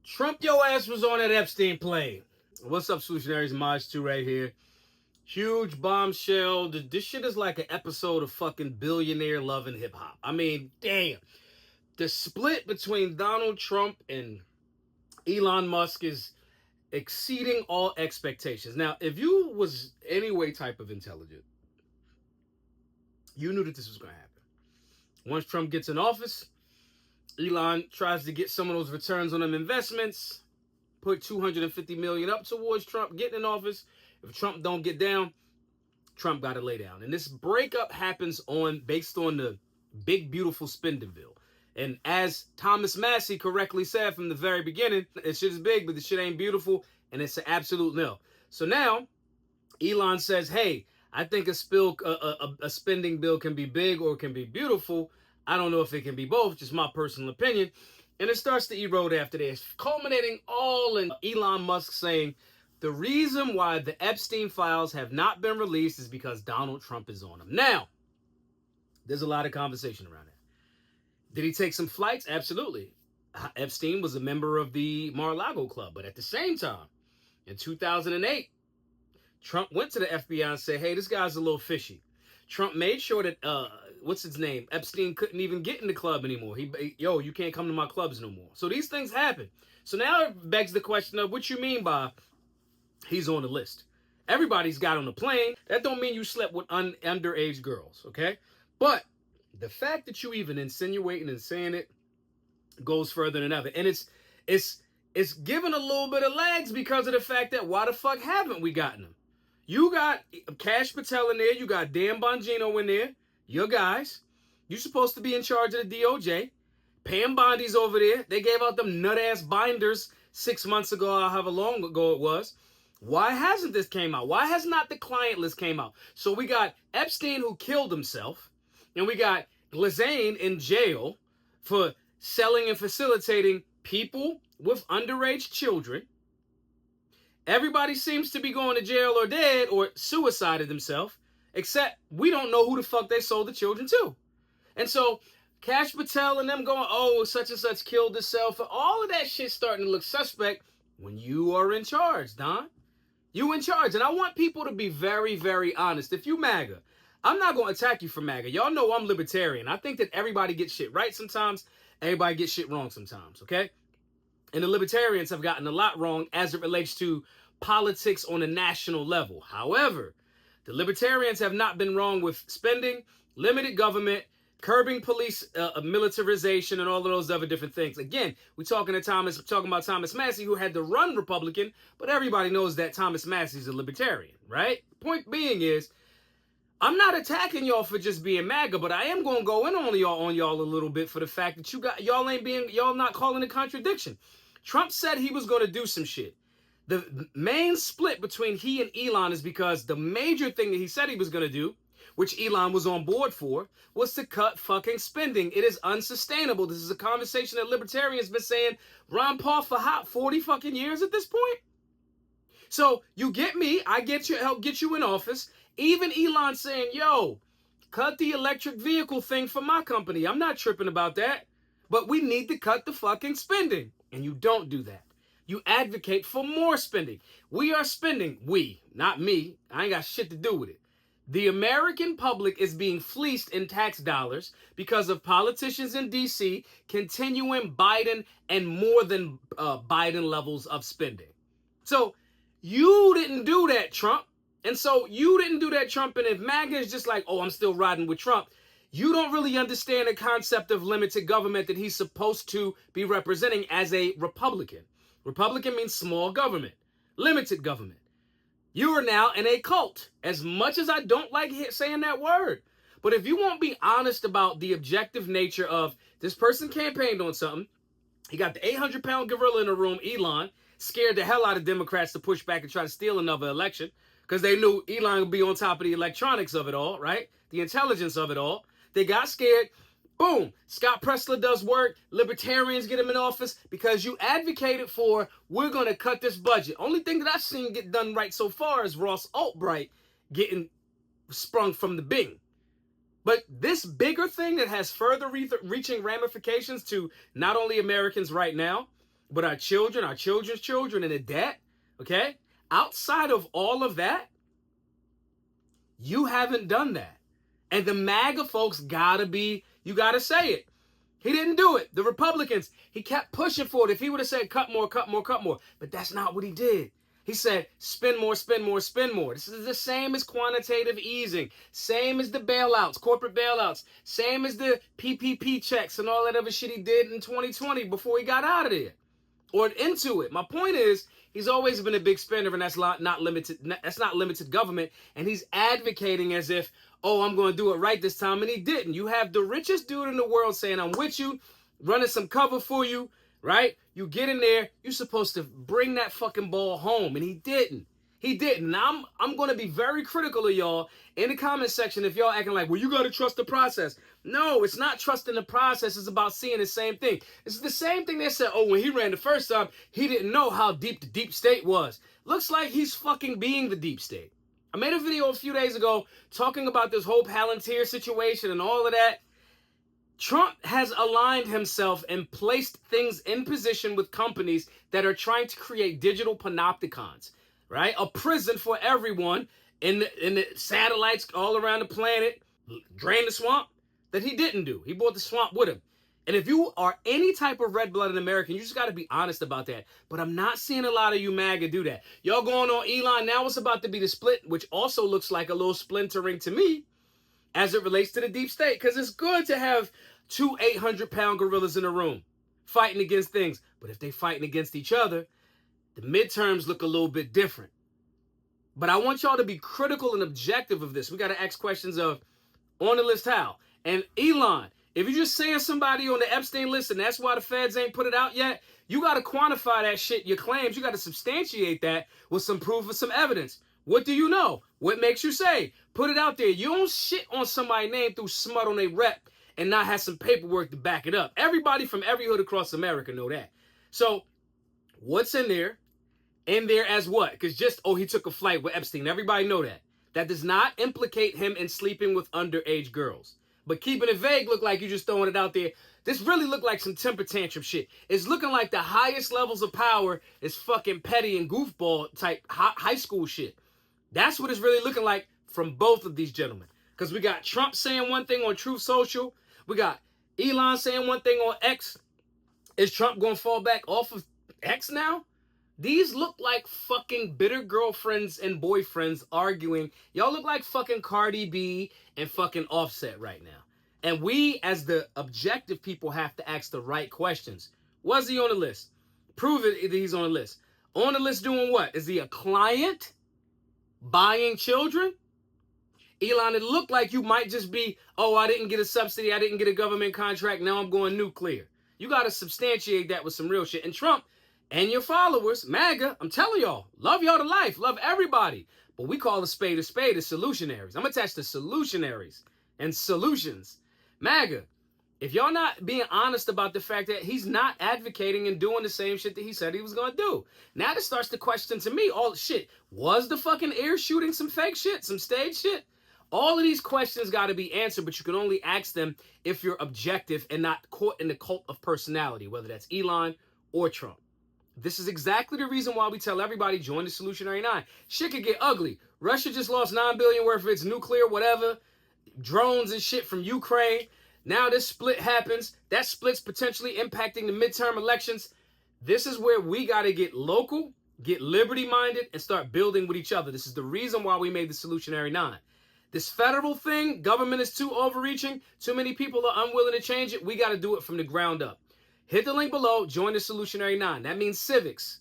Trump, your ass was on that Epstein plane. What's up, Solutionaries? Maj 2 right here. Huge bombshell. This shit is like an episode of fucking Billionaire Love and Hip Hop. I mean, damn. The split between Donald Trump and Elon Musk is exceeding all expectations. Now, if you was any way type of intelligent, you knew that this was going to happen. Once Trump gets in office, Elon tries to get some of those returns on them investments, put $250 million up towards Trump getting in office. If Trump don't get down, Trump got to lay down. And this breakup happens based on the big, beautiful spending bill. And as Thomas Massey correctly said from the very beginning, this shit is big, but the shit ain't beautiful, and it's an absolute no. So now, Elon says, hey, I think a spending bill can be big or it can be beautiful. I don't know if it can be both, just my personal opinion. And it starts to erode after this, culminating all in Elon Musk saying, the reason why the Epstein files have not been released is because Donald Trump is on them. Now, there's a lot of conversation around that. Did he take some flights? Absolutely. Epstein was a member of the Mar-a-Lago Club. But at the same time, in 2008, Trump went to the FBI and said, hey, this guy's a little fishy. Trump made sure that, what's his name? Epstein couldn't even get in the club anymore. Yo, you can't come to my clubs no more. So these things happen. So now it begs the question of what you mean by he's on the list. Everybody's got on the plane. That don't mean you slept with underage girls, okay? But the fact that you even insinuating and saying it goes further than ever. And it's given a little bit of legs because of the fact that why the fuck haven't we gotten them? You got Kash Patel in there. You got Dan Bongino in there. Your guys. You're supposed to be in charge of the DOJ. Pam Bondi's over there. They gave out them nut-ass binders 6 months ago, however long ago it was. Why hasn't this came out? Why has not the client list came out? So we got Epstein who killed himself. And we got Glazane in jail for selling and facilitating people with underage children. Everybody seems to be going to jail or dead or suicided themselves, except we don't know who the fuck they sold the children to. And so Kash Patel and them going, oh, such and such killed herself. All of that shit starting to look suspect when you are in charge, Don. You in charge. And I want people to be very, very honest. If you MAGA, I'm not going to attack you for MAGA. Y'all know I'm libertarian. I think that everybody gets shit right sometimes. Everybody gets shit wrong sometimes, okay? And the libertarians have gotten a lot wrong as it relates to politics on a national level. However, the libertarians have not been wrong with spending, limited government, curbing police militarization, and all of those other different things. Again, we're talking about Thomas Massey, who had to run Republican, but everybody knows that Thomas Massey's a libertarian, right? Point being is, I'm not attacking y'all for just being MAGA, but I am going to go in on y'all a little bit for the fact that y'all not calling a contradiction. Trump said he was going to do some shit. The main split between he and Elon is because the major thing that he said he was going to do, which Elon was on board for, was to cut fucking spending. It is unsustainable. This is a conversation that libertarians been saying Ron Paul for 40 fucking years at this point. So you get me, I get you, help get you in office. Even Elon saying, yo, cut the electric vehicle thing for my company. I'm not tripping about that. But we need to cut the fucking spending. And you don't do that. You advocate for more spending. We are spending. We, not me. I ain't got shit to do with it. The American public is being fleeced in tax dollars because of politicians in D.C. continuing Biden and more than Biden levels of spending. So you didn't do that, Trump. And so you didn't do that, Trump. And if MAGA is just like, oh, I'm still riding with Trump, you don't really understand the concept of limited government that he's supposed to be representing as a Republican. Republican means small government, limited government. You are now in a cult, as much as I don't like saying that word. But if you won't be honest about the objective nature of this person campaigned on something, he got the 800-pound gorilla in the room, Elon, scared the hell out of Democrats to push back and try to steal another election because they knew Elon would be on top of the electronics of it all, right? The intelligence of it all. They got scared. Boom. Scott Presler does work. Libertarians get him in office because you advocated for, we're going to cut this budget. Only thing that I've seen get done right so far is Ross Ulbricht getting sprung from the Bing. But this bigger thing that has further reaching ramifications to not only Americans right now, But our children, our children's children, and the debt, okay? Outside of all of that, you haven't done that. And the MAGA folks you gotta say it. He didn't do it. The Republicans, he kept pushing for it. If he would have said cut more, cut more, cut more. But that's not what he did. He said spend more, spend more, spend more. This is the same as quantitative easing. Same as the bailouts, corporate bailouts. Same as the PPP checks and all that other shit he did in 2020 before he got out of there. Or into it. My point is, he's always been a big spender, and that's not limited. That's not limited government. And he's advocating as if, oh, I'm going to do it right this time, and he didn't. You have the richest dude in the world saying, I'm with you, running some cover for you, right? You get in there, you're supposed to bring that fucking ball home, and he didn't. He didn't. Now, I'm going to be very critical of y'all in the comment section if y'all acting like, well, you got to trust the process. No, it's not trusting the process. It's about seeing the same thing. It's the same thing they said, oh, when he ran the first time, he didn't know how deep the deep state was. Looks like he's fucking being the deep state. I made a video a few days ago talking about this whole Palantir situation and all of that. Trump has aligned himself and placed things in position with companies that are trying to create digital panopticons, right? A prison for everyone in the satellites all around the planet, drain the swamp, that he didn't do. He brought the swamp with him. And if you are any type of red-blooded American, you just got to be honest about that. But I'm not seeing a lot of you MAGA do that. Y'all going on Elon, now it's about to be the split, which also looks like a little splintering to me as it relates to the deep state. Because it's good to have two 800-pound gorillas in a room fighting against things. But if they fighting against each other, the midterms look a little bit different. But I want y'all to be critical and objective of this. We got to ask questions of, on the list how? And Elon, if you're just saying somebody on the Epstein list and that's why the feds ain't put it out yet, you got to quantify that shit, your claims. You got to substantiate that with some proof or some evidence. What do you know? What makes you say? Put it out there. You don't shit on somebody's name through smut on their rep and not have some paperwork to back it up. Everybody from every hood across America know that. So what's in there? In there as what? Because just, oh, he took a flight with Epstein. Everybody know that. That does not implicate him in sleeping with underage girls. But keeping it vague look like you just throwing it out there. This really look like some temper tantrum shit. It's looking like the highest levels of power is fucking petty and goofball type high school shit. That's what it's really looking like from both of these gentlemen. Because we got Trump saying one thing on Truth Social. We got Elon saying one thing on X. Is Trump going to fall back off of X now? These look like fucking bitter girlfriends and boyfriends arguing. Y'all look like fucking Cardi B and fucking Offset right now. And we, as the objective people, have to ask the right questions. Was he on the list? Prove it that he's on the list. On the list doing what? Is he a client? Buying children? Elon, it looked like you might just be, oh, I didn't get a subsidy. I didn't get a government contract. Now I'm going nuclear. You got to substantiate that with some real shit. And Trump and your followers, MAGA, I'm telling y'all, love y'all to life, love everybody. But we call a spade is solutionaries. I'm attached to solutionaries and solutions. MAGA, if y'all not being honest about the fact that he's not advocating and doing the same shit that he said he was going to do. Now this starts to question to me, all shit, was the fucking air shooting some fake shit, some stage shit? All of these questions got to be answered, but you can only ask them if you're objective and not caught in the cult of personality, whether that's Elon or Trump. This is exactly the reason why we tell everybody, join the Solutionary 9. Shit could get ugly. Russia just lost $9 billion worth of its nuclear, whatever, drones and shit from Ukraine. Now this split happens. That split's potentially impacting the midterm elections. This is where we got to get local, get liberty-minded, and start building with each other. This is the reason why we made the Solutionary 9. This federal thing, government is too overreaching. Too many people are unwilling to change it. We got to do it from the ground up. Hit the link below, join the Solutionary 9. That means civics,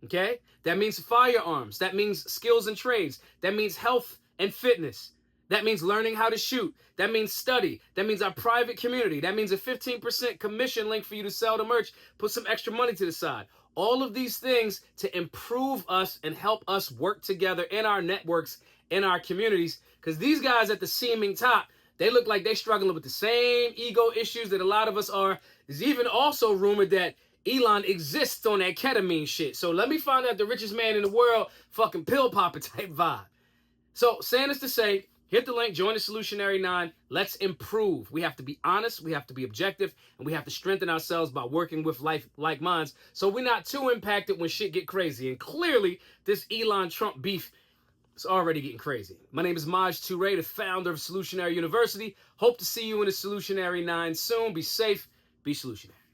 okay? That means firearms. That means skills and trades. That means health and fitness. That means learning how to shoot. That means study. That means our private community. That means a 15% commission link for you to sell the merch. Put some extra money to the side. All of these things to improve us and help us work together in our networks, in our communities. Because these guys at the seeming top, they look like they're struggling with the same ego issues that a lot of us are. There's even also rumored that Elon exists on that ketamine shit. So let me find out the richest man in the world, fucking pill popper type vibe. So saying this to say, Hit the link, join the Solutionary 9. Let's improve. We have to be honest, we have to be objective, and we have to strengthen ourselves by working with like minds so we're not too impacted when shit get crazy. And clearly, this Elon Trump beef is already getting crazy. My name is Maj Toure, the founder of Solutionary University. Hope to see you in the Solutionary 9 soon. Be safe, be solutionary.